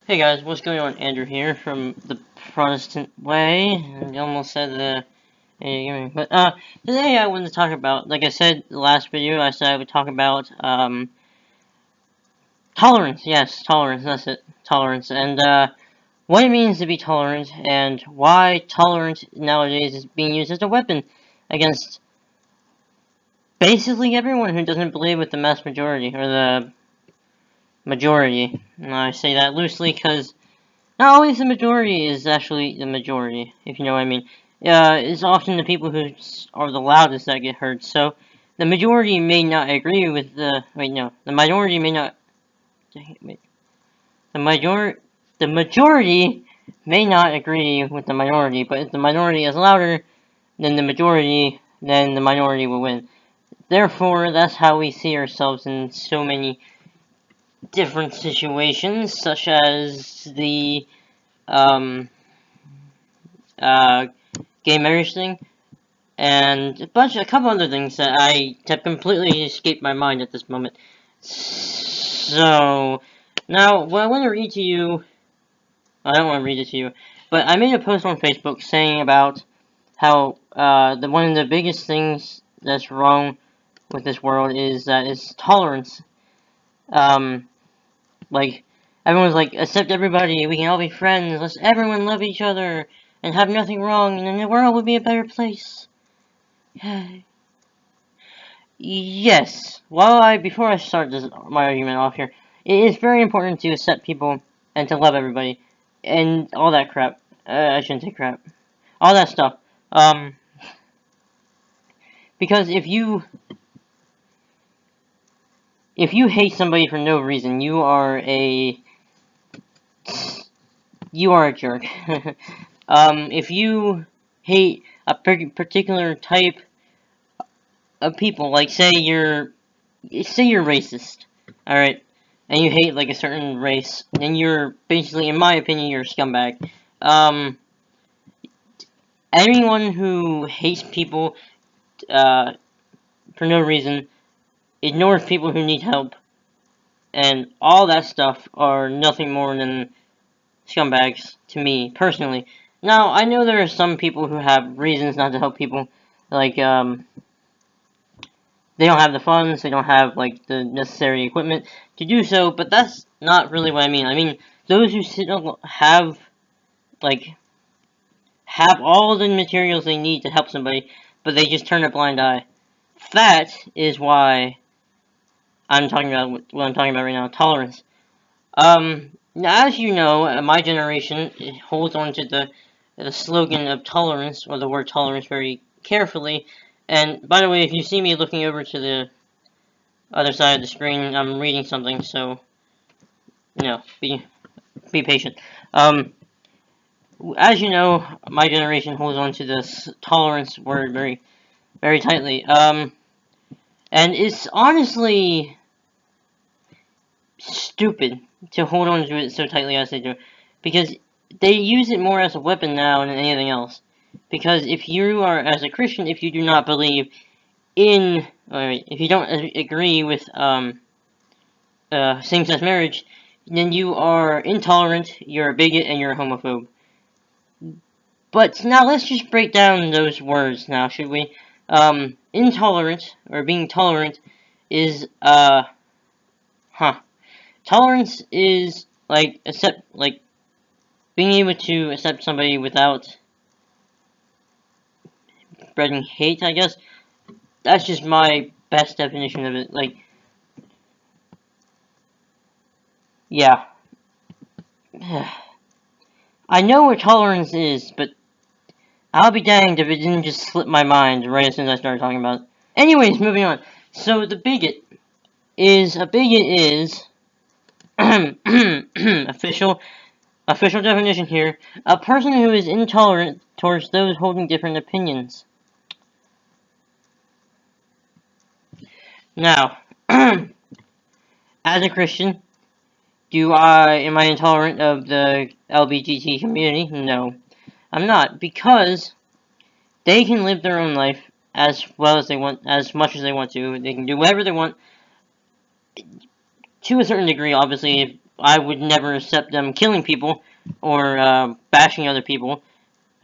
Hey guys, what's going on? Andrew here from the Protestant Way. I almost said but today I wanted to talk about, like I said the last video, I said I would talk about tolerance. Yes, tolerance. That's it, tolerance, and what it means to be tolerant, and why tolerance nowadays is being used as a weapon against basically everyone who doesn't believe with the mass majority or the majority. And I say that loosely because not always the majority is actually the majority, if you know what I mean. It's often the people who are the loudest that get heard. So, the majority may not agree with the... Wait, no. The minority may not... Wait. The majority may not agree with the minority, but if the minority is louder than the majority, then the minority will win. Therefore, that's how we see ourselves in so many different situations, such as the gay marriage thing, and a couple other things that I have completely escaped my mind at this moment. So, now, what I want to read to you, I don't want to read it to you, but I made a post on Facebook saying about how, one of the biggest things that's wrong with this world is that it's tolerance. Like, everyone's like, accept everybody, we can all be friends, let's everyone love each other, and have nothing wrong, and then the world would be a better place. Yes. Before I start my argument off here, it is very important to accept people and to love everybody, and all that crap. I shouldn't say crap. All that stuff. Because if you hate somebody for no reason, you are a jerk. If you hate a particular type of people, like say you're racist, alright, and you hate like a certain race, then you're basically, in my opinion, you're a scumbag. Anyone who hates people for no reason, ignores people who need help, and all that stuff are nothing more than scumbags to me, personally. Now, I know there are some people who have reasons not to help people, like, they don't have the funds, they don't have, like, the necessary equipment to do so, but that's not really what I mean. I mean, those who have all the materials they need to help somebody, but they just turn a blind eye. That is why I'm talking about what I'm talking about right now, tolerance. Now, as you know, my generation holds on to the slogan of tolerance, or the word tolerance, very carefully. And, by the way, if you see me looking over to the other side of the screen, I'm reading something, so, you know, be patient. As you know, my generation holds on to this tolerance word very, very tightly. And it's honestly stupid to hold on to it so tightly as they do, because they use it more as a weapon now than anything else. Because if you are, as a Christian, if you do not believe in, if you don't agree with same-sex marriage, then you are intolerant, you're a bigot, and you're a homophobe. But now let's just break down those words now, should we? Intolerant, or being tolerant, is, tolerance is, being able to accept somebody without spreading hate, I guess. That's just my best definition of it. Like, yeah. I know what tolerance is, but I'll be danged if it didn't just slip my mind right as soon as I started talking about it. Anyways, moving on. So, a bigot is, official definition here, a person who is intolerant towards those holding different opinions. Now, as a Christian, am I intolerant of the LGBT community? No, I'm not, because they can live their own life as well as they want, as much as they want to. They can do whatever they want, to a certain degree, obviously. I would never accept them killing people or bashing other people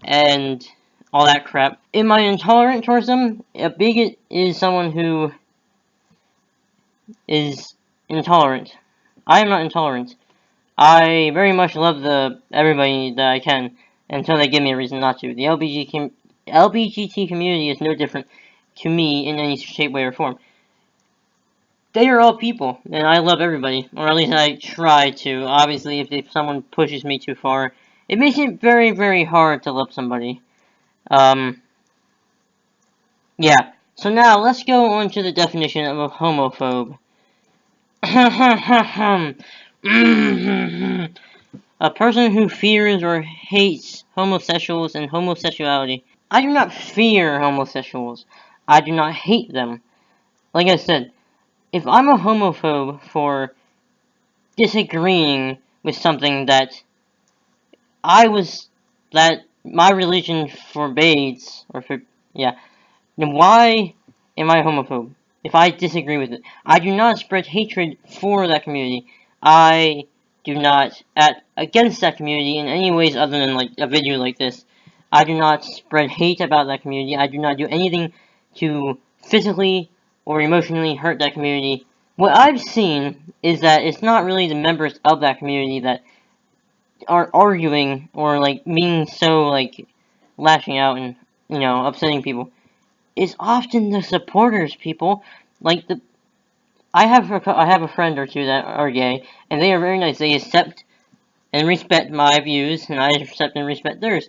and all that crap. Am I intolerant towards them? A bigot is someone who is intolerant. I am not intolerant. I very much love everybody that I can until they give me a reason not to. The LBGT community is no different to me in any shape, way, or form. They are all people, and I love everybody, or at least I try to. Obviously, if someone pushes me too far, it makes it very, very hard to love somebody. Yeah. So now, let's go on to the definition of a homophobe. A person who fears or hates homosexuals and homosexuality. I do not fear homosexuals. I do not hate them. Like I said, if I'm a homophobe for disagreeing with something that my religion forbids, then why am I a homophobe? If I disagree with it, I do not spread hatred for that community. I do not act against that community in any ways other than like a video like this. I do not spread hate about that community. I do not do anything to physically or emotionally hurt that community. What I've seen is that it's not really the members of that community that are arguing or like being so like lashing out and upsetting people. It's often the supporters, people. Like I have a friend or two that are gay, and they are very nice. They accept and respect my views, and I accept and respect theirs.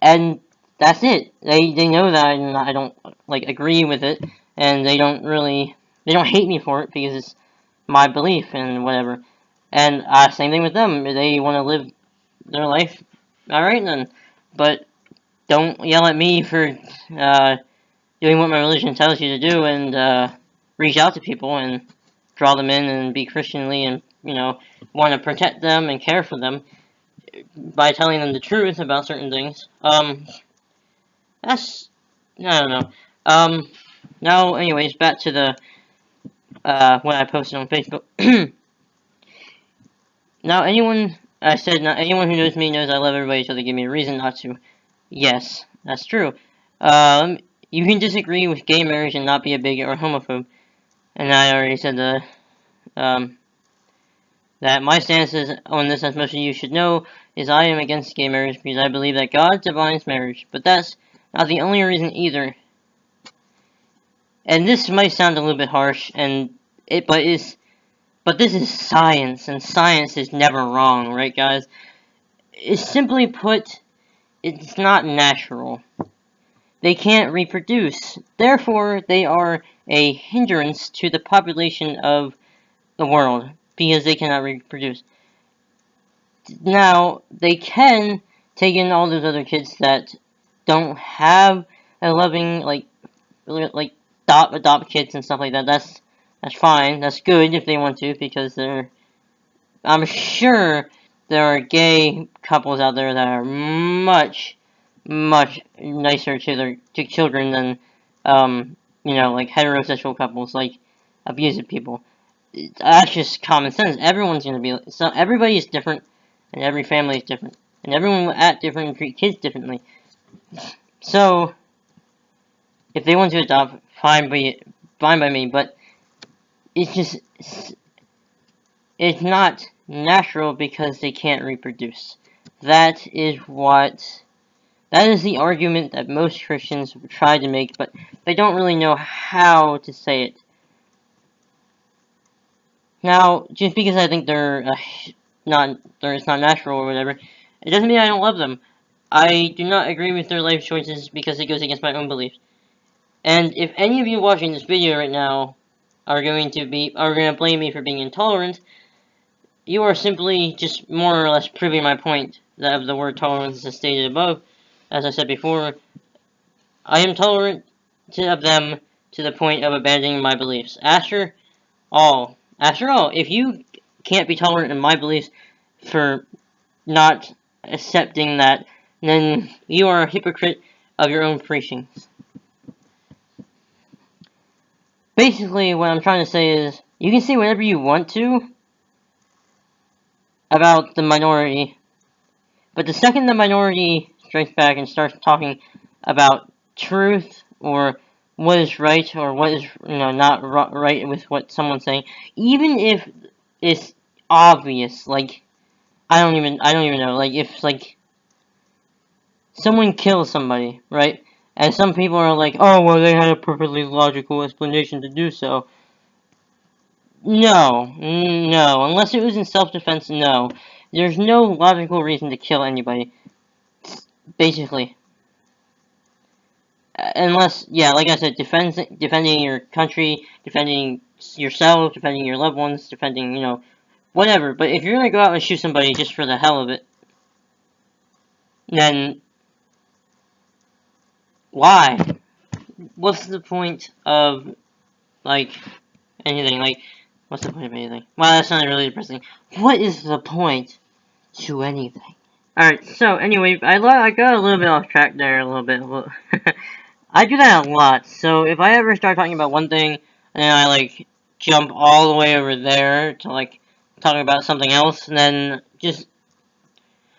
And that's it. They know that I don't like agree with it, and they don't hate me for it because it's my belief and whatever. And same thing with them. They want to live their life, alright then. But don't yell at me for doing what my religion tells you to do and reach out to people and draw them in and be Christianly and, want to protect them and care for them by telling them the truth about certain things. That's, I don't know. Now, anyways, back to the, what I posted on Facebook. Now, not anyone who knows me knows I love everybody, so they give me a reason not to. Yes, that's true. You can disagree with gay marriage and not be a bigot or homophobe. And I already said that my stance on this, as most of you should know, is I am against gay marriage because I believe that God defines marriage. But that's not the only reason either. And this might sound a little bit harsh, but this is science, and science is never wrong, right, guys? It's simply put, it's not natural. They can't reproduce. Therefore, they are a hindrance to the population of the world because they cannot reproduce. Now, they can take in all those other kids that don't have a loving, adopt kids and stuff like that. That's fine. That's good if they want to, because I'm sure there are gay couples out there that are much, much nicer to their children than, like heterosexual couples, like abusive people. That's just common sense. Everybody is different, and every family is different, and everyone will act different and treat kids differently. So, if they want to adopt, fine by me, but it's not natural because they can't reproduce. That is the argument that most Christians try to make, but they don't really know how to say it. Now, just because I think it's not natural or whatever, it doesn't mean I don't love them. I do not agree with their life choices because it goes against my own beliefs. And if any of you watching this video right now are going to blame me for being intolerant, you are simply just more or less proving my point of the word tolerance as stated above. As I said before, I am tolerant of them to the point of abandoning my beliefs. After all, if you can't be tolerant of my beliefs for not accepting that, then you are a hypocrite of your own preachings. Basically, what I'm trying to say is, you can say whatever you want to, about the minority. But the second the minority strikes back and starts talking about truth or what is right or what is not right with what someone's saying, even if it's obvious, like I don't even know, like if like someone kills somebody, right? And some people are like, oh well, they had a perfectly logical explanation to do so. No, unless it was in self-defense, no. There's no logical reason to kill anybody, basically. Unless, yeah, like I said, defending your country, defending yourself, defending your loved ones, defending, whatever. But if you're gonna go out and shoot somebody just for the hell of it, then why? What's the point of, like, anything? Like, what's the point of anything? Well, that sounded really depressing. What is the point to anything? Alright, so anyway, I got a little bit off track there, a little bit. I do that a lot, so if I ever start talking about one thing, and then I, like, jump all the way over there to, like, talking about something else, then just,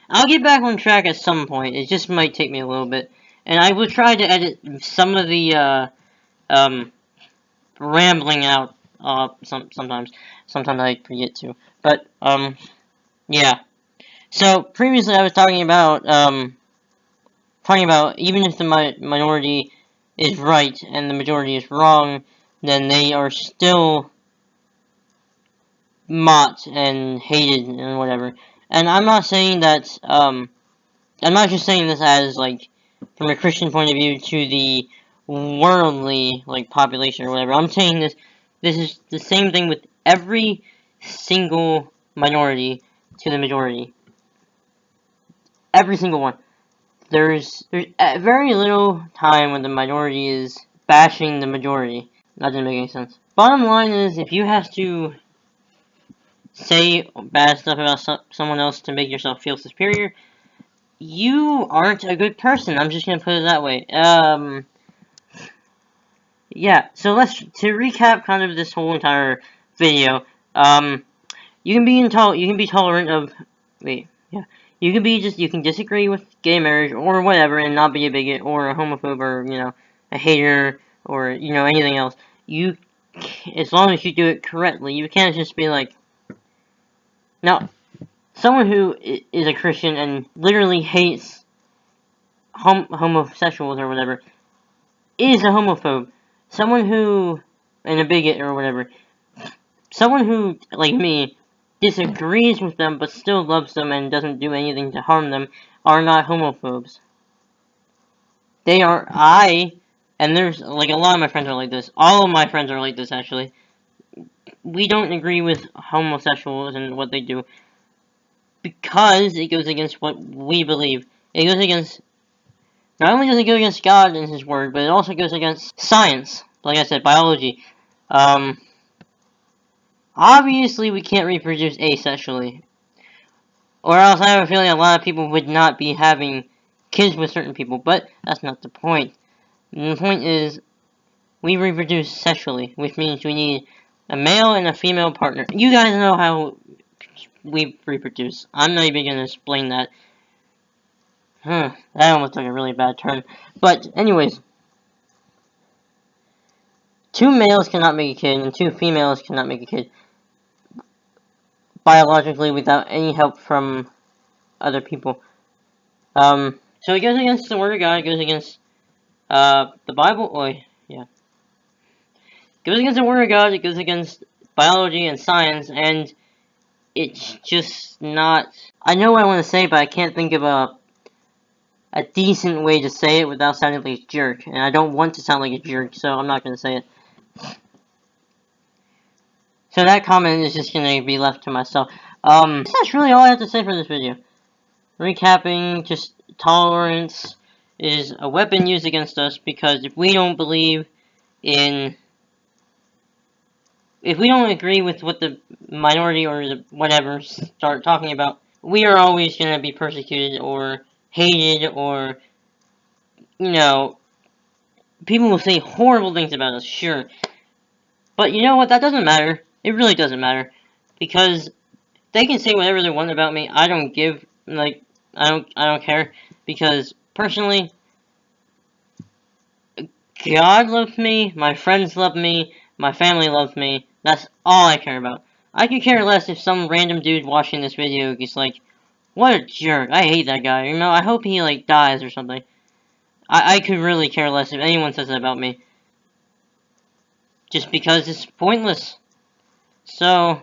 I'll get back on track at some point. It just might take me a little bit. And I will try to edit some of the, rambling out, sometimes. Sometimes I forget to. But, yeah. So, previously I was talking about even if the minority is right and the majority is wrong, then they are still mocked and hated and whatever. And I'm not saying that, I'm not just saying this as, like, from a Christian point of view to the worldly, like, population or whatever. I'm saying this is the same thing with every single minority to the majority. Every single one. There's very little time when the minority is bashing the majority. That didn't make any sense. Bottom line is, if you have to say bad stuff about someone else to make yourself feel superior, you aren't a good person. I'm just gonna put it that way. Yeah, so to recap kind of this whole entire video, you can be tolerant of, you can disagree with gay marriage or whatever and not be a bigot or a homophobe or, a hater or, anything else. As long as you do it correctly, you can't just be like, now, someone who is a Christian and literally hates homosexuals or whatever is a homophobe. Someone who, and a bigot or whatever, someone who, like me, disagrees with them but still loves them and doesn't do anything to harm them are not homophobes. And there's, like, a lot of my friends are like this. All of my friends are like this, actually. We don't agree with homosexuals and what they do because it goes against what we believe. It goes against, not only does it go against God and His Word, but it also goes against science. Like I said, biology. Obviously we can't reproduce asexually. Or else I have a feeling a lot of people would not be having kids with certain people, but that's not the point. The point is, we reproduce sexually, which means we need a male and a female partner. You guys know how we reproduce. I'm not even going to explain that. That almost took a really bad turn. But, anyways. 2 males cannot make a kid, and 2 females cannot make a kid. Biologically, without any help from other people. So it goes against the Word of God, it goes against, the Bible, yeah. It goes against the Word of God, it goes against biology and science, and it's just not, I know what I want to say, but I can't think of a decent way to say it without sounding like a jerk, and I don't want to sound like a jerk, so I'm not going to say it. So that comment is just going to be left to myself. That's really all I have to say for this video. Recapping, just tolerance is a weapon used against us because if we don't agree with what the minority or the whatever start talking about, we are always going to be persecuted or hated or, people will say horrible things about us, sure. But you know what, that doesn't matter. It really doesn't matter. Because they can say whatever they want about me. I don't give, like, I don't care, because personally, God loves me, my friends love me, my family loves me. That's all I care about. I could care less if some random dude watching this video is like, what a jerk, I hate that guy, you know, I hope he, like, dies or something. I could really care less if anyone says that about me. Just because it's pointless. So,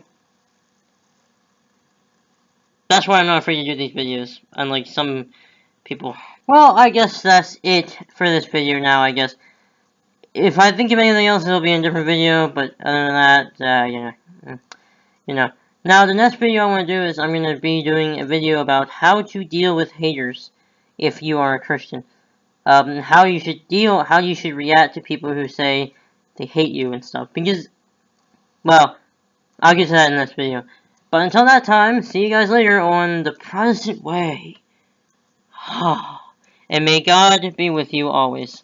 that's why I'm not afraid to do these videos, unlike some people. Well, I guess that's it for this video now, I guess. If I think of anything else, it'll be in a different video, but other than that, you know. Now, the next video I want to do is I'm going to be doing a video about how to deal with haters if you are a Christian. How you should react to people who say they hate you and stuff. Because, well, I'll get to that in this video. But until that time, see you guys later on The Protestant Way. And may God be with you always.